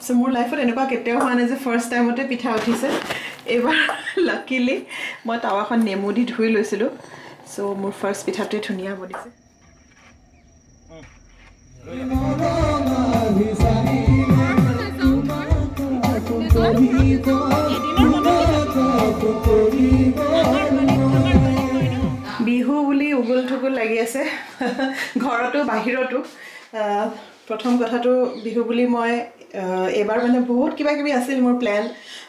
so মোৰ লাইফত এনেকুৱা কেতিয়াও হোৱা নাই যে ফাৰ্ষ্ট টাইমতে পিঠা উঠিছে এইবাৰ লাকিলি মই টাৱাখন নেমু দি ধুই লৈছিলোঁ সো মোৰ ফাৰ্ষ্ট পিঠাটোৱে ধুনীয়া বনিছে বিহু বুলি উগুল থুগুল লাগি আছে ঘৰতো বাহিৰতো প্ৰথম কথাটো বিহু বুলি মই এবাৰ মানে বহুত কিবা কিবি আছিল মোৰ প্ল্যান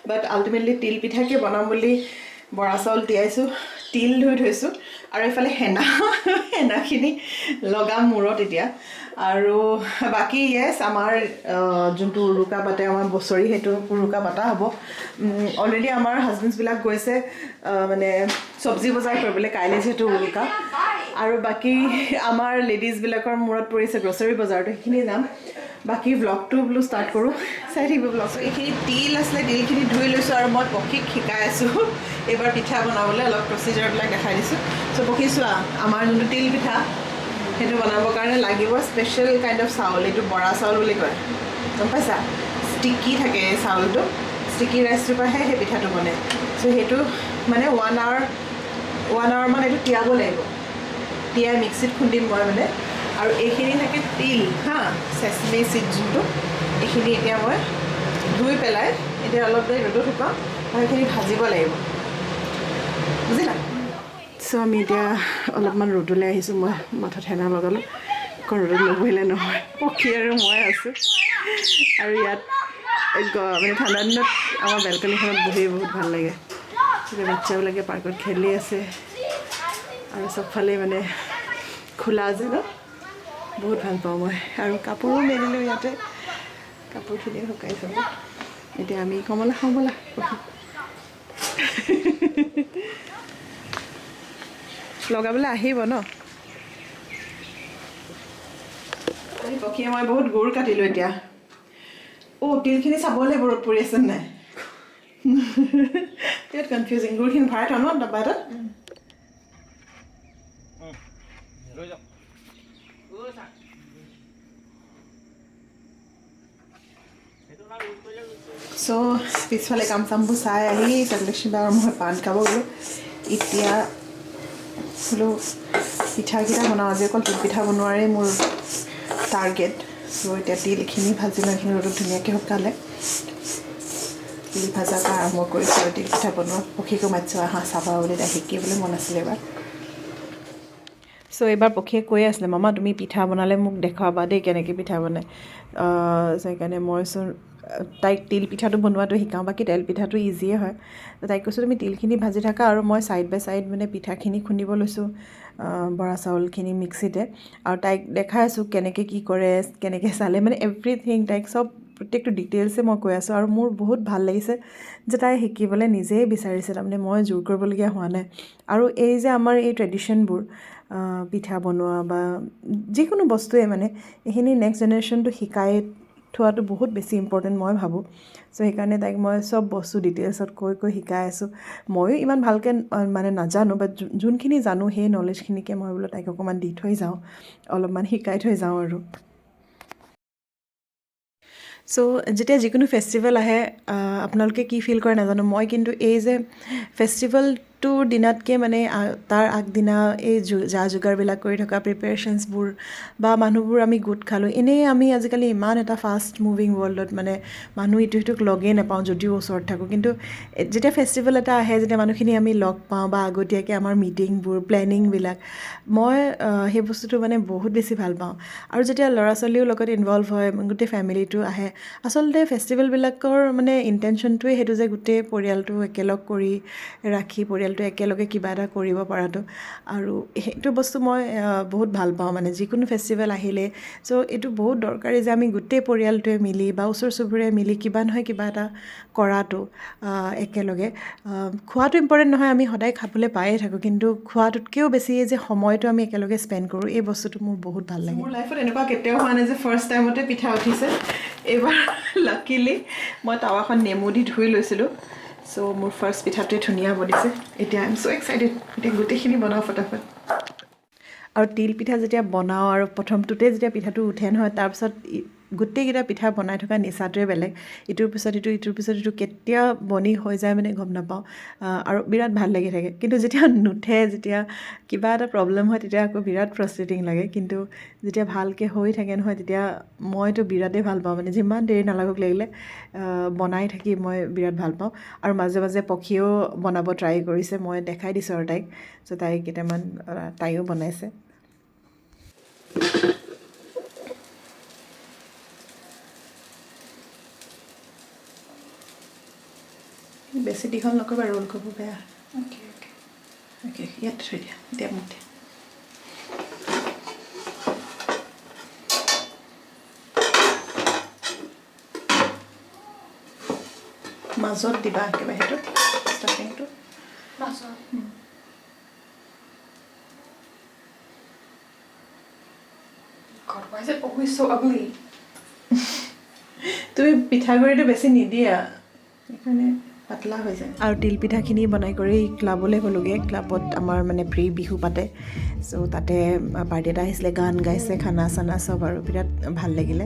বাট আল্টিমেটলি তিল পিঠাকে বনাম বুলি বৰা চাউল তিয়াইছোঁ তিল ধুই থৈছোঁ আৰু এইফালে হেনাখিনি লগাম মূৰত এতিয়া আৰু বাকী ইয়েছ আমাৰ যোনটো উৰুকা পাতে আমাৰ বছৰি সেইটো উৰুকা পাতা হ'ব অলৰেডি আমাৰ হাজবেণ্ডছবিলাক গৈছে মানে চব্জি বজাৰ কৰিবলৈ কাইলৈ যিহেতু উৰুকা আৰু বাকী আমাৰ লেডিজবিলাকৰ মূৰত পৰিছে গ্ৰচাৰী বজাৰটো সেইখিনি যাম বাকী ব্লগটো বোলো ষ্টাৰ্ট কৰোঁ চাই থাকিব ব্লগ এইখিনি তিল আছিলে তিলখিনি ধুই লৈছোঁ আৰু মই পক্ষীক শিকাই আছোঁ এইবাৰ পিঠা বনাবলৈ অলপ প্ৰচিজাৰবিলাক দেখাই দিছোঁ চ' পক্ষী চোৱা আমাৰ যোনটো তিল পিঠা সেইটো বনাবৰ কাৰণে লাগিব স্পেচিয়েল কাইণ্ড অফ চাউল এইটো বৰা চাউল বুলি কয় গম পাইছা ষ্টিকি থাকে এই চাউলটো ষ্টিকি ৰাইচটোৰ পৰাহে সেই পিঠাটো বনে চ' সেইটো মানে 1 আৱাৰ মান এইটো তিয়াব লাগিব তিয়াই মিক্সিত খুন্দিম মই মানে আৰু এইখিনি থাকে তিল হা চেচমি চিড যোনটো এইখিনি এতিয়া মই ধুই পেলাই এতিয়া অলপ দেৰি ৰ'দত শুকাওঁ আৰু সেইখিনি ভাজিব লাগিব বুজিলা চ' আমি এতিয়া অলপমান ৰ'দলৈ আহিছোঁ মই মাথাত হেনা লগালোঁ কাৰণ ৰ'দত নবহিলে নহয় পক্ষী আৰু মই আছোঁ আৰু ইয়াত মানে ঠাণ্ডা দিনত আমাৰ বেলকনিখনত বহি বহুত ভাল লাগে বাচ্চাবিলাকে পাৰ্কত খেলি আছে আৰু চবফালে মানে খোলা যে ন বহুত ভাল পাওঁ মই আৰু কাপোৰো মেলিলোঁ ইয়াতে কাপোৰখিনি শুকাই চাব এতিয়া আমি কমলা খাওঁ ব'লা লগাবলৈ আহিব ন পক্ষীয়ে মই বহুত গুৰ কাটিলোঁ এতিয়া তিলখিনি চাব লাগিব ৰ'দ পৰি আছে নাই বিৰাট কনফিউজিং গুৰখিনি ভৰাই থওঁ ন ডাব্বা এটাত চ' পিছফালে কাম চামবোৰ চাই আহি চকলেশ্যন আৰু মই পাণ খাব গ'লোঁ এতিয়া বোলো পিঠাকেইটা বনাওঁ আজি অকল তিল পিঠা বনোৱাৰে মোৰ টাৰ্গেট চ' এতিয়া তিলখিনি ভাজি লৈ এইখিনি ৰ'দত ধুনীয়াকৈ শুকালে তিল ভাজাৰ পৰা আৰম্ভ কৰিছোঁ আৰু তিল পিঠা বনোৱা পক্ষীকো মাতিছোঁ আহা চাবা বুলি তাই শিকিবলৈ মন আছিলে এবাৰ চ' এইবাৰ পক্ষীয়ে কৈ আছিলে মামা তুমি পিঠা বনালে মোক দেখুৱাবা দেই কেনেকৈ পিঠা বনাই সেইকাৰণে মইচোন তাইক তিল পিঠাটো বনোৱাটো শিকাওঁ বাকী তেল পিঠাটো ইজিয়ে হয় তাইক কৈছোঁ তুমি তিলখিনি ভাজি থাকা আৰু মই ছাইড বাই ছাইড মানে পিঠাখিনি খুন্দিব লৈছোঁ বৰা চাউলখিনি মিক্সিতে আৰু তাইক দেখাই আছোঁ কেনেকৈ কি কৰে কেনেকৈ চালে মানে এভৰিথিং তাইক চব প্ৰত্যেকটো ডিটেইলছে মই কৈ আছোঁ আৰু মোৰ বহুত ভাল লাগিছে যে তাই শিকিবলৈ নিজেই বিচাৰিছে তাৰমানে মই জোৰ কৰিবলগীয়া হোৱা নাই আৰু এই যে আমাৰ এই ট্ৰেডিশ্যনবোৰ পিঠা বনোৱা বা যিকোনো বস্তুৱে মানে এইখিনি নেক্সট জেনেৰেশ্যনটো শিকাই থোৱাটো বহুত বেছি ইম্পৰ্টেণ্ট মই ভাবোঁ চ' সেইকাৰণে তাইক মই চব বস্তু ডিটেইলছত কৈ শিকাই আছোঁ ময়ো ইমান ভালকৈ মানে নাজানো বাট যোনখিনি জানো সেই নলেজখিনিকে মই বোলো তাইক অকণমান দি থৈ যাওঁ অলপমান শিকাই থৈ যাওঁ আৰু চ' যেতিয়া যিকোনো ফেষ্টিভেল আহে আপোনালোকে কি ফিল কৰে নাজানো মই কিন্তু এই যে ফেষ্টিভেলটোৰ দিনাতকৈ মানে তাৰ আগদিনা এই যা যোগাৰবিলাক কৰি থকা প্ৰিপেৰেশ্যনছবোৰ বা মানুহবোৰ আমি গোট খালোঁ এনেই আমি আজিকালি ইমান এটা ফাষ্ট মুভিং ৱৰ্ল্ডত মানে মানুহ ইটো সিটোক লগেই নাপাওঁ যদিও ওচৰত থাকোঁ কিন্তু যেতিয়া ফেষ্টিভেল এটা আহে যেতিয়া মানুহখিনি আমি লগ পাওঁ বা আগতীয়াকৈ আমাৰ মিটিংবোৰ প্লেনিংবিলাক মই সেই বস্তুটো মানে বহুত বেছি ভাল পাওঁ আৰু যেতিয়া ল'ৰা ছোৱালীও লগত ইনভলভ হয় গোটেই ফেমিলিটো আহে আচলতে ফেষ্টিভেলবিলাকৰ মানে ইণ্টেনশ্যনটোৱে সেইটো যে গোটেই পৰিয়ালটো একেলগ কৰি ৰাখি পৰিয়ালটো একেলগে কিবা এটা কৰিব পৰাটো আৰু সেইটো বস্তু মই বহুত ভাল পাওঁ মানে যিকোনো ফেষ্টিভেল আহিলে চ' এইটো বহুত দৰকাৰী যে আমি গোটেই পৰিয়ালটোৱে মিলি বা ওচৰ চুবুৰীয়াই মিলি কিবা নহয় কিবা এটা কৰাটো একেলগে খোৱাটো ইম্পৰ্টেণ্ট নহয় আমি সদায় খাবলৈ পায়েই থাকোঁ কিন্তু খোৱাটোতকৈও বেছি যে সময়টো আমি একেলগে স্পেণ্ড কৰোঁ এই বস্তুটো মোৰ বহুত ভাল লাগে মোৰ লাইফত এনেকুৱা কেতিয়াও হোৱা নাই যে ফাৰ্ষ্ট টাইমতে পিঠা উঠিছে এইবাৰ লাকিলি মই টাৱাখন নেমু দি ধুই লৈছিলোঁ চ' মোৰ ফাৰ্ষ্ট পিঠাটোৱে ধুনীয়া বনিছে এতিয়া আই এম চ' এক্সাইটেড এতিয়া গোটেইখিনি বনাওঁ ফটাফট আৰু তিল পিঠা যেতিয়া বনাওঁ আৰু প্ৰথমটোতে যেতিয়া পিঠাটো উঠে নহয় তাৰপিছত গোটেইকেইটা পিঠা বনাই থকা নিচাটোৱে বেলেগ ইটোৰ পিছত ইটো ইটোৰ পিছত ইটো কেতিয়া বনি হৈ যায় মানে গম নাপাওঁ আৰু বিৰাট ভাল লাগি থাকে কিন্তু যেতিয়া নুঠে যেতিয়া কিবা এটা প্ৰব্লেম হয় তেতিয়া আকৌ বিৰাট ফ্ৰাষ্ট্ৰেটিং লাগে কিন্তু যেতিয়া ভালকৈ হৈ থাকে নহয় তেতিয়া মইতো বিৰাটেই ভাল পাওঁ মানে যিমান দেৰি নালাগক লাগিলে বনাই থাকি মই বিৰাট ভাল পাওঁ আৰু মাজে মাজে পক্ষীয়েও বনাব ট্ৰাই কৰিছে মই দেখাই দিছোঁ আৰু তাইক চ' তাই কেইটামান তাইও বনাইছে বেছি দীঘল নকৰিবা ৰোল কৰিব বেয়া অ'কে অ'কে অ'কে ইয়াত থৈ দিয়া দিয়া মোক দিয়া মাজত দিবা একেবাৰে সেইটো ষ্টাফিংটো তুমি পিঠাগুড়িটো বেছি নিদিয়া সেইকাৰণে পাতলা হৈ যায় আৰু তিলপিঠাখিনি বনাই কৰি ক্লাবলৈ গ'লোগৈ ক্লাবত আমাৰ মানে প্ৰি বিহু পাতে চ' তাতে পাৰ্টি এটা আহিছিলে গান গাইছে খানা চানা চব আৰু বিৰাট ভাল লাগিলে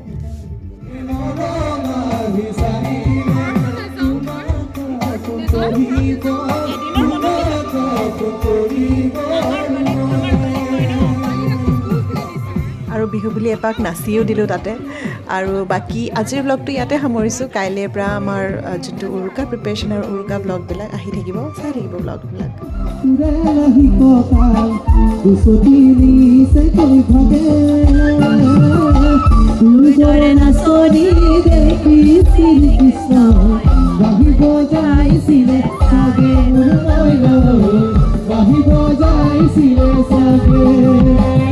আৰু বিহু বুলি এপাক নাচিও দিলোঁ তাতে আৰু বাকী আজিৰ ব্লগটো ইয়াতে সামৰিছোঁ কাইলৈৰ পৰা আমাৰ যোনটো উৰুকা প্ৰিপেৰেশ্যন আৰু উৰুকা ব্লগবিলাক আহি থাকিব চাই থাকিব ব্লগবিলাক বাহিব যাইছিলে চাগে